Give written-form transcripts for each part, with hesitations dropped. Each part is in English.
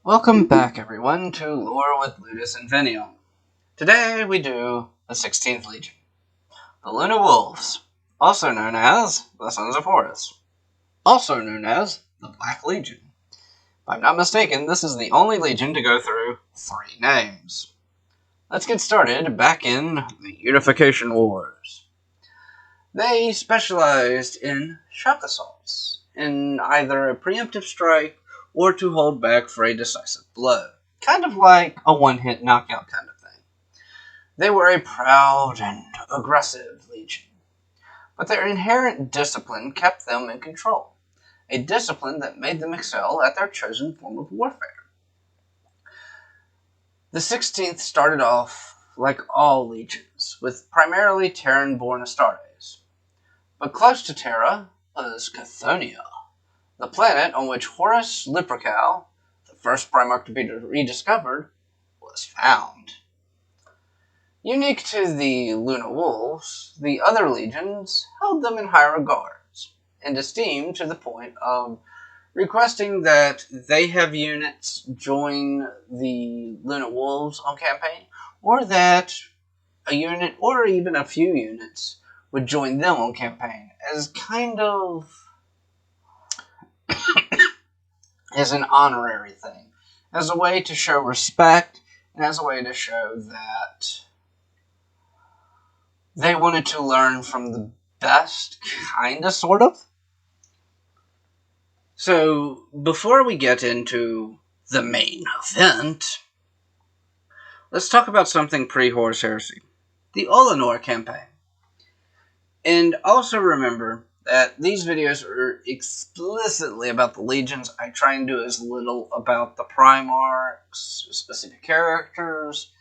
Welcome back, everyone, to Lore with Ludus Infinium. Today we do the 16th Legion, the Luna Wolves, also known as the Sons of Horus, also known as the Black Legion. If I'm not mistaken, this is the only Legion to go through 3 names. Let's get started back in the Unification Wars. They specialized in shock assaults, in either a preemptive strike or to hold back for a decisive blow. Kind of like a one-hit knockout kind of thing. They were a proud and aggressive legion, but their inherent discipline kept them in control. A discipline that made them excel at their chosen form of warfare. The 16th started off like all legions, with primarily Terran-born Astartes. But close to Terra was Chthoniya, the planet on which Horus Lupercal, the first Primarch to be rediscovered, was found. Unique to the Luna Wolves, the other legions held them in high regards, and esteem to the point of requesting that they have units join the Luna Wolves on campaign, or that a unit, or even a few units, would join them on campaign, as kind of as an honorary thing, as a way to show respect, and as a way to show that they wanted to learn from the best, kinda, sort of. So, before we get into the main event, let's talk about something pre-Horus Heresy, the Olenor campaign. And also remember that these videos are explicitly about the legions. I try and do as little about the Primarchs, specific characters,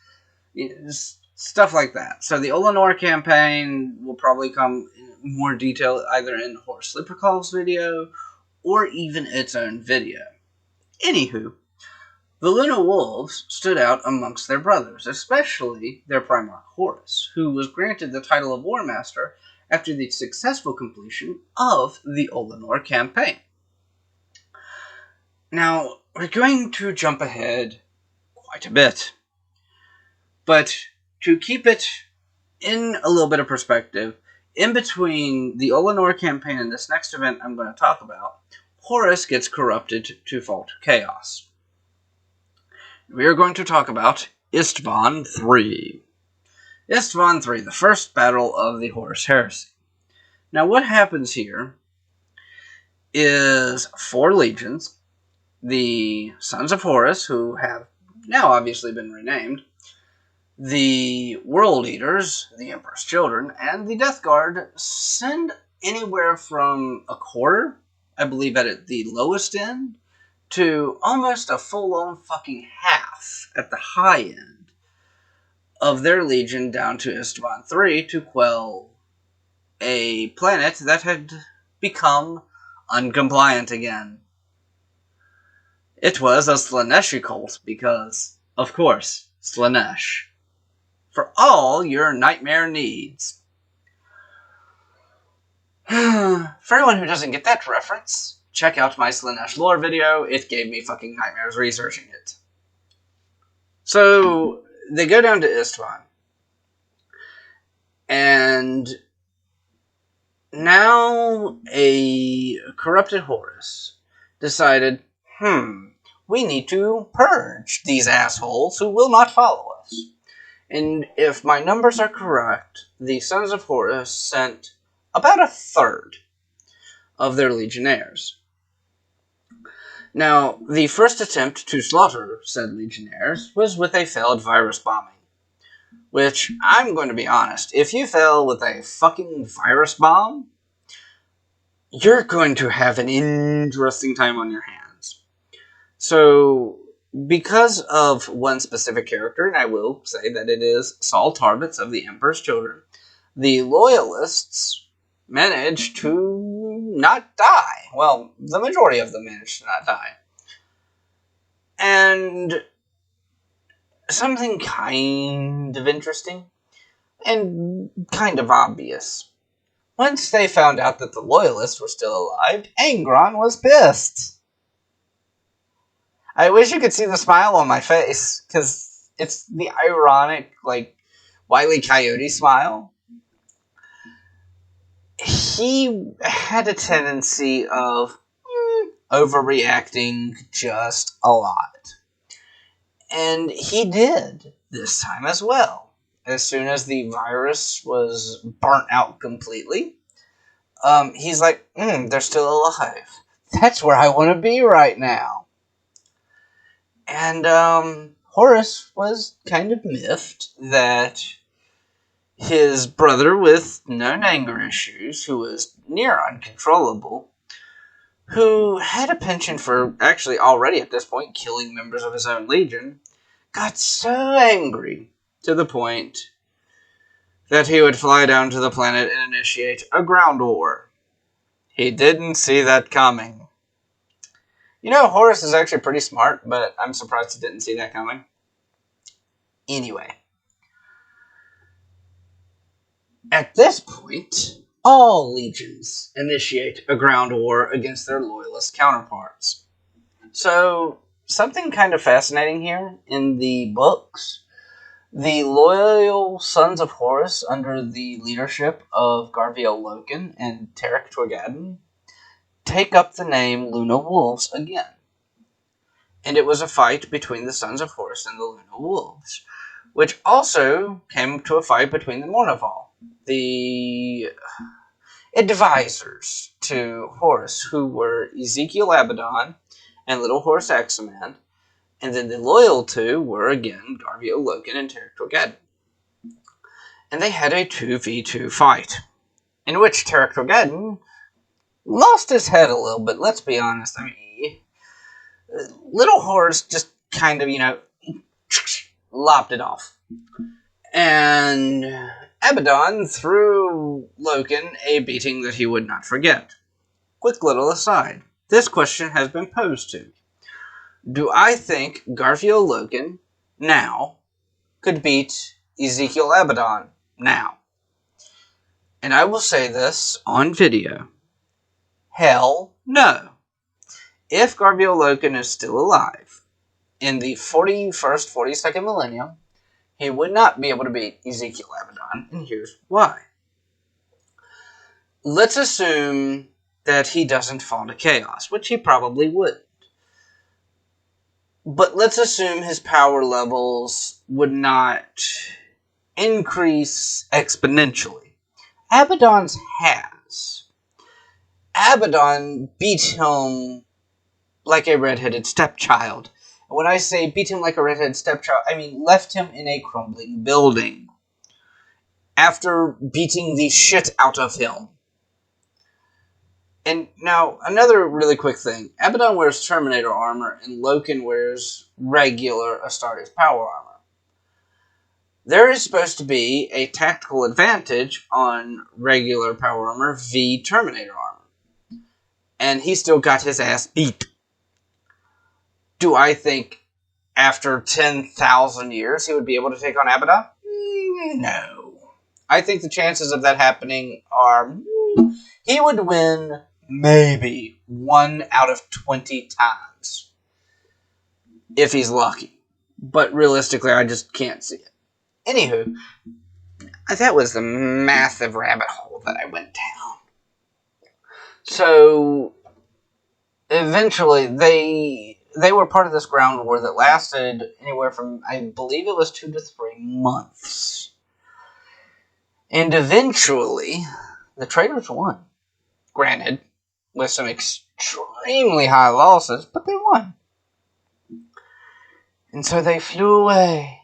stuff like that. So the Olenor campaign will probably come in more detail either in Horus Lupercal's video or even its own video. Anywho, the Luna Wolves stood out amongst their brothers, especially their Primarch Horus, who was granted the title of War Master after the successful completion of the Olenor campaign. Now, we're going to jump ahead quite a bit, but to keep it in a little bit of perspective, in between the Olenor campaign and this next event I'm going to talk about, Horus gets corrupted to fall to chaos. We are going to talk about Istvan III. Istvan III, the first battle of the Horus Heresy. Now, what happens here is 4 legions, the Sons of Horus, who have now obviously been renamed, the World Eaters, the Emperor's Children, and the Death Guard send anywhere from a quarter, I believe at the lowest end, to almost a full-on fucking half at the high end of their legion down to Istvan III to quell a planet that had become uncompliant again. It was a Slaaneshi cult because, of course, Slaanesh. For all your nightmare needs. For anyone who doesn't get that reference, check out my Slaanesh lore video. It gave me fucking nightmares researching it. So, they go down to Istvan. And now a corrupted Horus decided, we need to purge these assholes who will not follow us. And if my numbers are correct, the Sons of Horus sent about a third of their legionnaires. Now, the first attempt to slaughter said legionnaires was with a failed virus bombing. Which, I'm going to be honest, if you fail with a fucking virus bomb, you're going to have an interesting time on your hands. So, because of one specific character, and I will say that it is Saul Tarbitz of the Emperor's Children, the Loyalists managed to not die. Well, the majority of them managed to not die. And something kind of interesting and kind of obvious. Once they found out that the Loyalists were still alive, Angron was pissed. I wish you could see the smile on my face, because it's the ironic, like, Wile E. Coyote smile. He had a tendency of overreacting just a lot. And he did this time as well. As soon as the virus was burnt out completely, he's like, they're still alive. That's where I want to be right now. And Horus was kind of miffed that his brother with known anger issues, who was near uncontrollable, who had a penchant for actually already at this point killing members of his own legion, got so angry to the point that he would fly down to the planet and initiate a ground war. He didn't see that coming. You know, Horus is actually pretty smart, but I'm surprised he didn't see that coming. Anyway. At this point, all legions initiate a ground war against their loyalist counterparts. So, something kind of fascinating here in the books. The loyal Sons of Horus, under the leadership of Garviel Loken and Tarek Torgadon, take up the name Luna Wolves again. And it was a fight between the Sons of Horus and the Luna Wolves, which also came to a fight between the Mournival, the advisors to Horus, who were Ezekiel Abaddon and Little Horus Axaman, and then the loyal two were, again, Garviel Loken and Tarek Torgadon. And they had a 2v2 fight, in which Tarek Torgadon lost his head a little bit, let's be honest. I mean, Little Horus just kind of, lopped it off. And Abaddon threw Loken a beating that he would not forget. Quick little aside. This question has been posed to. Do I think Garviel Loken now could beat Ezekiel Abaddon now? And I will say this on video. Hell no. If Garviel Loken is still alive in the 41st, 42nd millennium, he would not be able to beat Ezekiel Abaddon, and here's why. Let's assume that he doesn't fall to chaos, which he probably wouldn't. But let's assume his power levels would not increase exponentially. Abaddon's has. Abaddon beat him like a redheaded stepchild. And when I say beat him like a redheaded stepchild, I mean left him in a crumbling building after beating the shit out of him. And now, another really quick thing. Abaddon wears Terminator armor, and Loken wears regular Astartes power armor. There is supposed to be a tactical advantage on regular power armor v Terminator armor. And he still got his ass beat. Do I think after 10,000 years he would be able to take on Abaddon? No. I think the chances of that happening are he would win maybe 1 out of 20 times. If he's lucky. But realistically, I just can't see it. Anywho, that was the massive rabbit hole that I went down. So, eventually, they were part of this ground war that lasted anywhere from, I believe it was 2 to 3 months. And eventually, the traitors won. Granted, with some extremely high losses, but they won. And so they flew away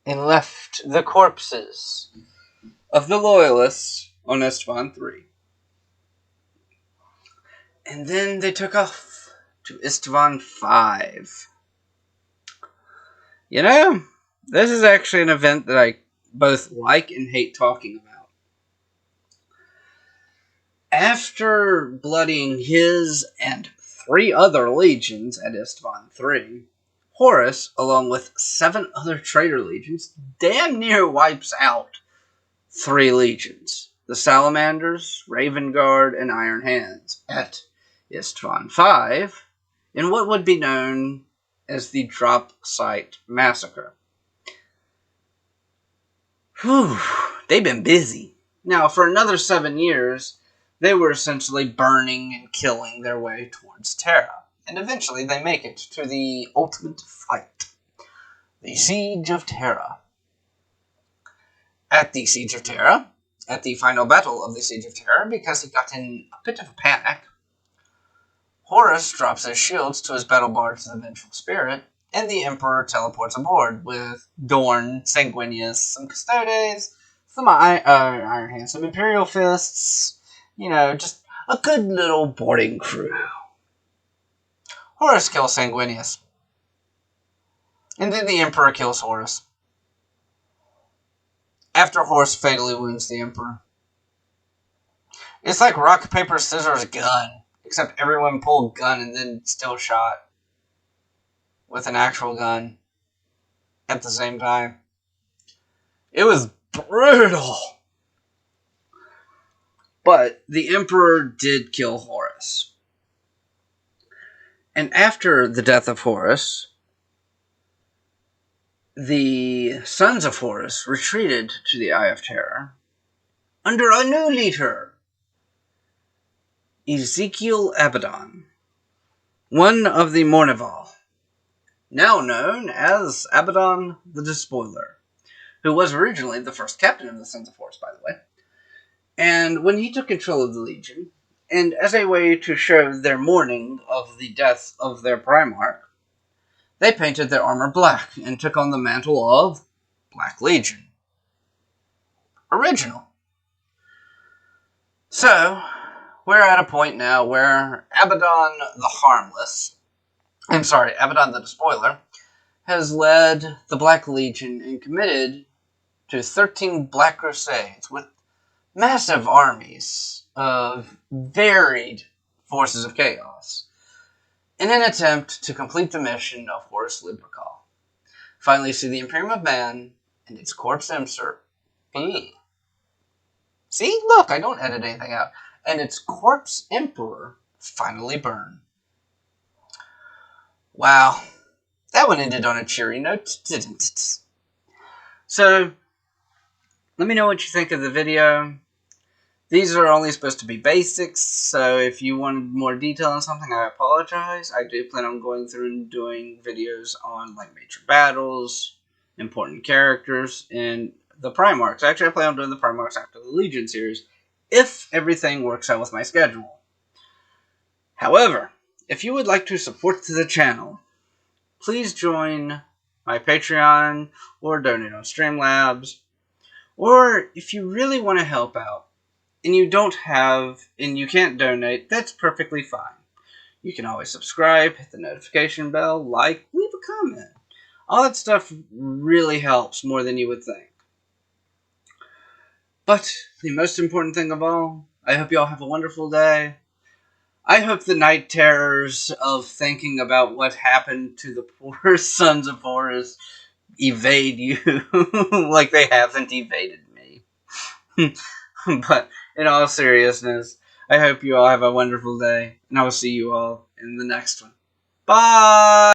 and left the corpses of the loyalists on Istvan III. And then they took off to Istvan V. You know, this is actually an event that I both like and hate talking about. After bloodying his and 3 other legions at Istvan III, Horus, along with 7 other traitor legions, damn near wipes out 3 legions. The Salamanders, Raven Guard, and Iron Hands at Istvan V, in what would be known as the Drop Site Massacre. Whew, they've been busy. Now, for another 7 years, they were essentially burning and killing their way towards Terra. And eventually they make it to the ultimate fight, the Siege of Terra. At the Siege of Terra, at the final battle of the Siege of Terra, because he got in a bit of a panic, Horus drops his shields to his battle barge, the Vengeful Spirit, and the Emperor teleports aboard with Dorn, Sanguinius, some Custodes, some Iron Hands, some Imperial Fists, just a good little boarding crew. Horus kills Sanguinius. And then the Emperor kills Horus. After Horus fatally wounds the Emperor. It's like rock, paper, scissors, gun. Except everyone pulled gun and then still shot with an actual gun at the same time. It was brutal. But the Emperor did kill Horus. And after the death of Horus, the Sons of Horus retreated to the Eye of Terror under a new leader, Ezekiel Abaddon, one of the Mournival, now known as Abaddon the Despoiler, who was originally the first captain of the Sons of Horus, by the way. And when he took control of the Legion, and as a way to show their mourning of the death of their Primarch, they painted their armor black and took on the mantle of Black Legion. Original. So, we're at a point now where Abaddon the Despoiler, has led the Black Legion and committed to 13 Black Crusades with massive armies of varied forces of chaos in an attempt to complete the mission of Horus Lupercal. Finally see the Imperium of Man and its corpse emperor. See? Look, I don't edit anything out. And its corpse emperor finally burn. Wow. That one ended on a cheery note, didn't it? So, let me know what you think of the video. These are only supposed to be basics, so if you wanted more detail on something, I apologize. I do plan on going through and doing videos on major battles, important characters, and the Primarchs. Actually, I plan on doing the Primarchs after the Legion series, if everything works out with my schedule. However, if you would like to support the channel, please join my Patreon or donate on Streamlabs. Or if you really want to help out, and you can't donate, that's perfectly fine. You can always subscribe, hit the notification bell, leave a comment. All that stuff really helps more than you would think. But the most important thing of all, I hope you all have a wonderful day. I hope the night terrors of thinking about what happened to the poor Sons of Horus evade you like they haven't evaded me. But in all seriousness, I hope you all have a wonderful day, and I will see you all in the next one. Bye!